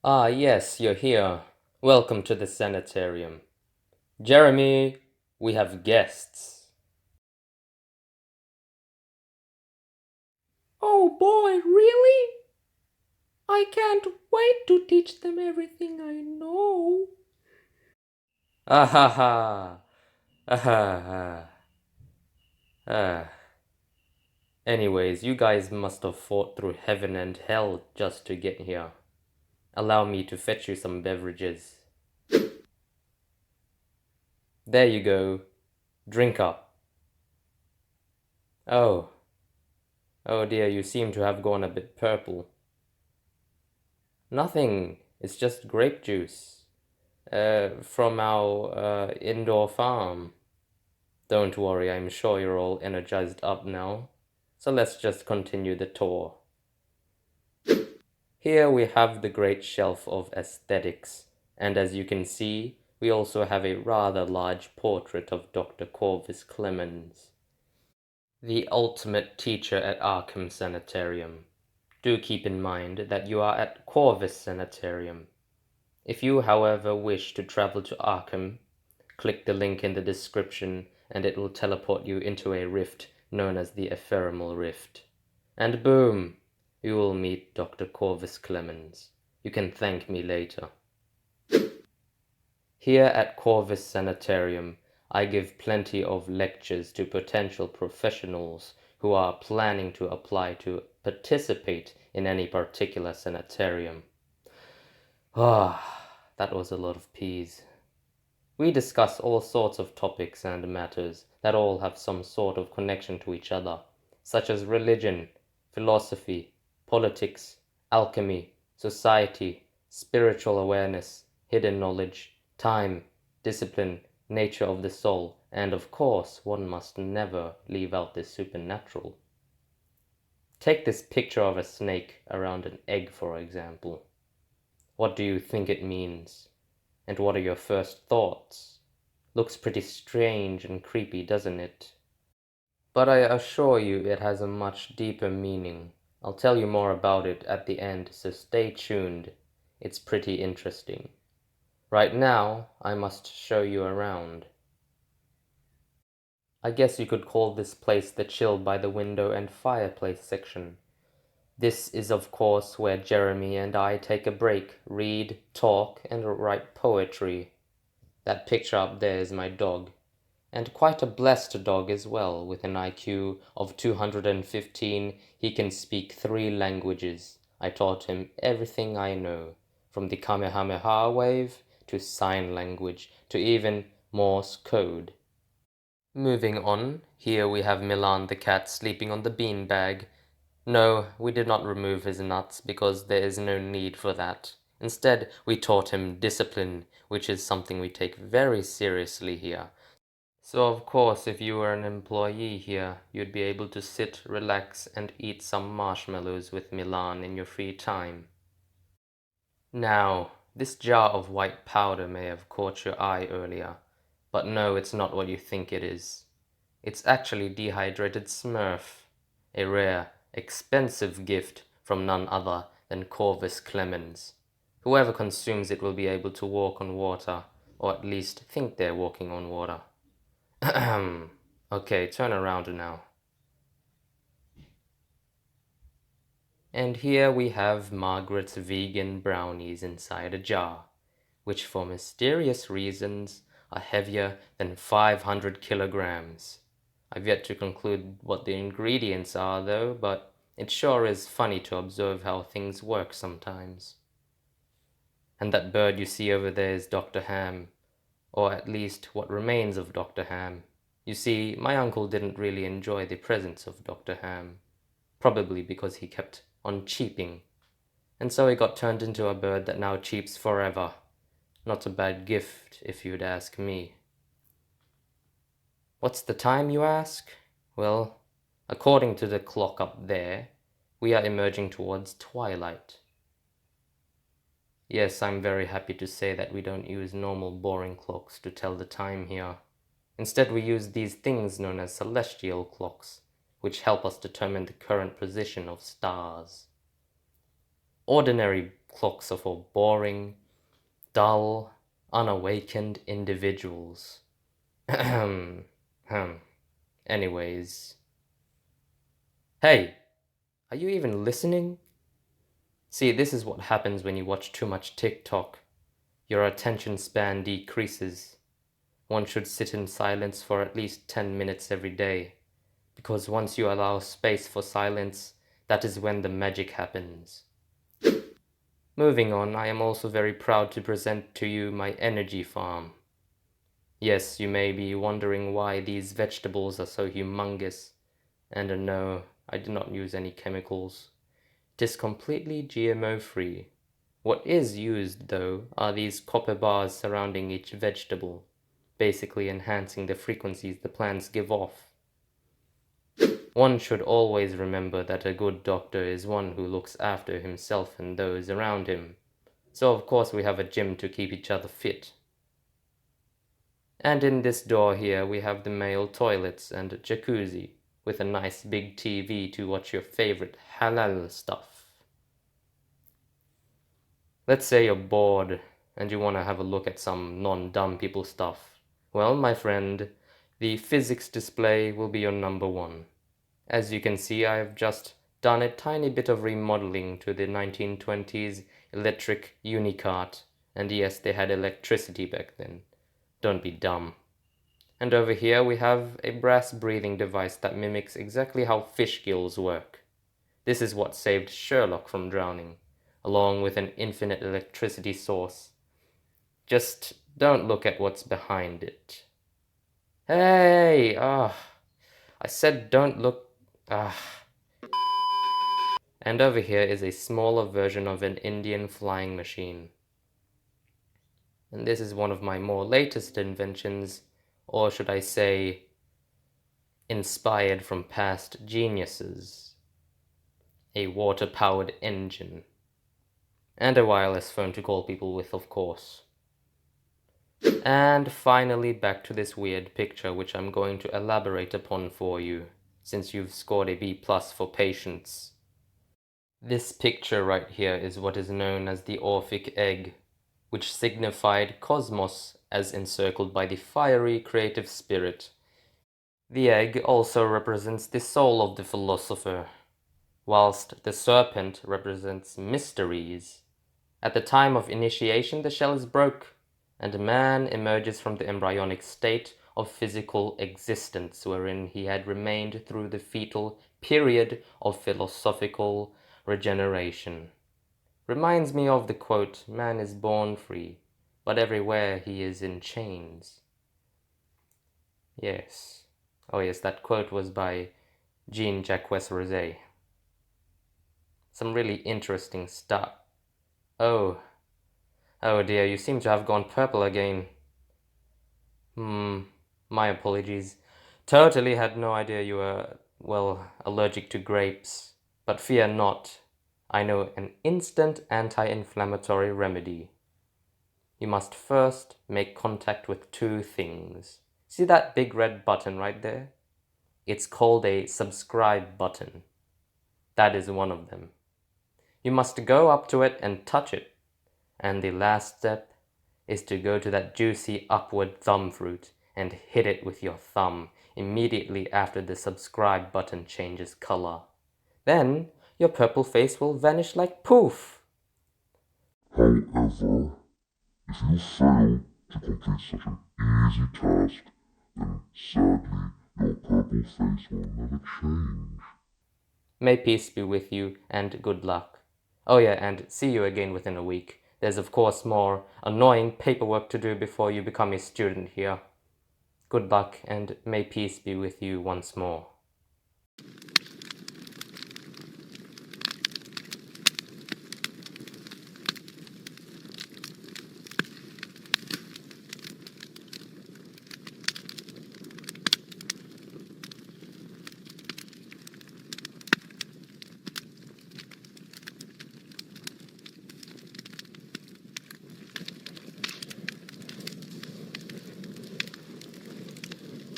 Ah, yes, you're here. Welcome to the Sanatorium. Jeremy, we have guests. Oh boy, really? I can't wait to teach them everything I know. Ah ha ha. Ah ha ha. Ah. Anyways, you guys must have fought through heaven and hell just to get here. Allow me to fetch you some beverages. There you go. Drink up. Oh. Oh dear, you seem to have gone a bit purple. Nothing. It's just grape juice. From our indoor farm. Don't worry, I'm sure you're all energized up now. So let's just continue the tour. Here we have the great shelf of aesthetics, and as you can see, we also have a rather large portrait of Dr. Corvus Clemens, the ultimate teacher at Arkham Sanatorium. Do keep in mind that you are at Corvus Sanatorium. If you, however, wish to travel to Arkham, click the link in the description and it will teleport you into a rift known as the Ephemeral Rift. And boom! You will meet Dr. Corvus Clemens. You can thank me later. Here at Corvus Sanatorium, I give plenty of lectures to potential professionals who are planning to apply to participate in any particular sanitarium. Ah, that was a lot of peas. We discuss all sorts of topics and matters that all have some sort of connection to each other, such as religion, philosophy, politics, alchemy, society, spiritual awareness, hidden knowledge, time, discipline, nature of the soul, and of course, one must never leave out the supernatural. Take this picture of a snake around an egg, for example. What do you think it means? And what are your first thoughts? Looks pretty strange and creepy, doesn't it? But I assure you it has a much deeper meaning. I'll tell you more about it at the end, so stay tuned. It's pretty interesting. Right now, I must show you around. I guess you could call this place the chill by the window and fireplace section. This is, of course, where Jeremy and I take a break, read, talk, and write poetry. That picture up there is my dog. And quite a blessed dog as well. With an IQ of 215, he can speak 3 languages. I taught him everything I know, from the Kamehameha wave to sign language to even Morse code. Moving on, here we have Milan the cat sleeping on the beanbag. No, we did not remove his nuts because there is no need for that. Instead, we taught him discipline, which is something we take very seriously here. So of course, if you were an employee here, you'd be able to sit, relax, and eat some marshmallows with Milan in your free time. Now, this jar of white powder may have caught your eye earlier, but no, it's not what you think it is. It's actually dehydrated Smurf, a rare, expensive gift from none other than Corvus Clemens. Whoever consumes it will be able to walk on water, or at least think they're walking on water. Okay, turn around now. And here we have Margaret's vegan brownies inside a jar, which for mysterious reasons are heavier than 500 kilograms. I've yet to conclude what the ingredients are though, but it sure is funny to observe how things work sometimes. And that bird you see over there is Dr. Ham, or at least what remains of Dr. Ham. You see, my uncle didn't really enjoy the presence of Dr. Ham, probably because he kept on cheeping, and so he got turned into a bird that now cheeps forever. Not a bad gift, if you'd ask me. What's the time, you ask? Well, according to the clock up there, we are emerging towards twilight. Yes, I'm very happy to say that we don't use normal boring clocks to tell the time here. Instead, we use these things known as celestial clocks, which help us determine the current position of stars. Ordinary clocks are for boring, dull, unawakened individuals. Ahem. Anyways. Hey, are you even listening? See, this is what happens when you watch too much TikTok. Your attention span decreases. One should sit in silence for at least 10 minutes every day, because once you allow space for silence, that is when the magic happens. Moving on, I am also very proud to present to you my energy farm. Yes, you may be wondering why these vegetables are so humongous, and no, I do not use any chemicals. It is completely GMO free. What is used, though, are these copper bars surrounding each vegetable, basically enhancing the frequencies the plants give off. One should always remember that a good doctor is one who looks after himself and those around him. So of course we have a gym to keep each other fit. And in this door here we have the male toilets and jacuzzi, with a nice big TV to watch your favorite halal stuff. Let's say you're bored and you want to have a look at some non-dumb people stuff. Well, my friend, the physics display will be your number one. As you can see, I have just done a tiny bit of remodeling to the 1920s electric unicart. And yes, they had electricity back then. Don't be dumb. And over here we have a brass breathing device that mimics exactly how fish gills work. This is what saved Sherlock from drowning, along with an infinite electricity source. Just don't look at what's behind it. Hey! I said don't look. And over here is a smaller version of an Indian flying machine. And this is one of my more latest inventions, or should I say, inspired from past geniuses. A water-powered engine. And a wireless phone to call people with, of course. And finally back to this weird picture, which I'm going to elaborate upon for you, since you've scored a B+ for patience. This picture right here is what is known as the Orphic egg, which signified cosmos as encircled by the fiery creative spirit. The egg also represents the soul of the philosopher, whilst the serpent represents mysteries. At the time of initiation, the shell is broke, and man emerges from the embryonic state of physical existence, wherein he had remained through the fetal period of philosophical regeneration. Reminds me of the quote, "Man is born free, but everywhere he is in chains." Yes. Oh yes, that quote was by Jean-Jacques Rousseau. Some really interesting stuff. Oh dear, you seem to have gone purple again. My apologies. Totally had no idea you were, well, allergic to grapes. But fear not. I know an instant anti-inflammatory remedy. You must first make contact with two things. See that big red button right there? It's called a subscribe button. That is one of them. You must go up to it and touch it. And the last step is to go to that juicy upward thumb fruit and hit it with your thumb immediately after the subscribe button changes color. Then your purple face will vanish like poof. However, if you fail to complete such an easy task, then sadly your purple face will never change. May peace be with you and good luck. Oh yeah, and see you again within a week. There's of course more annoying paperwork to do before you become a student here. Good luck and may peace be with you once more.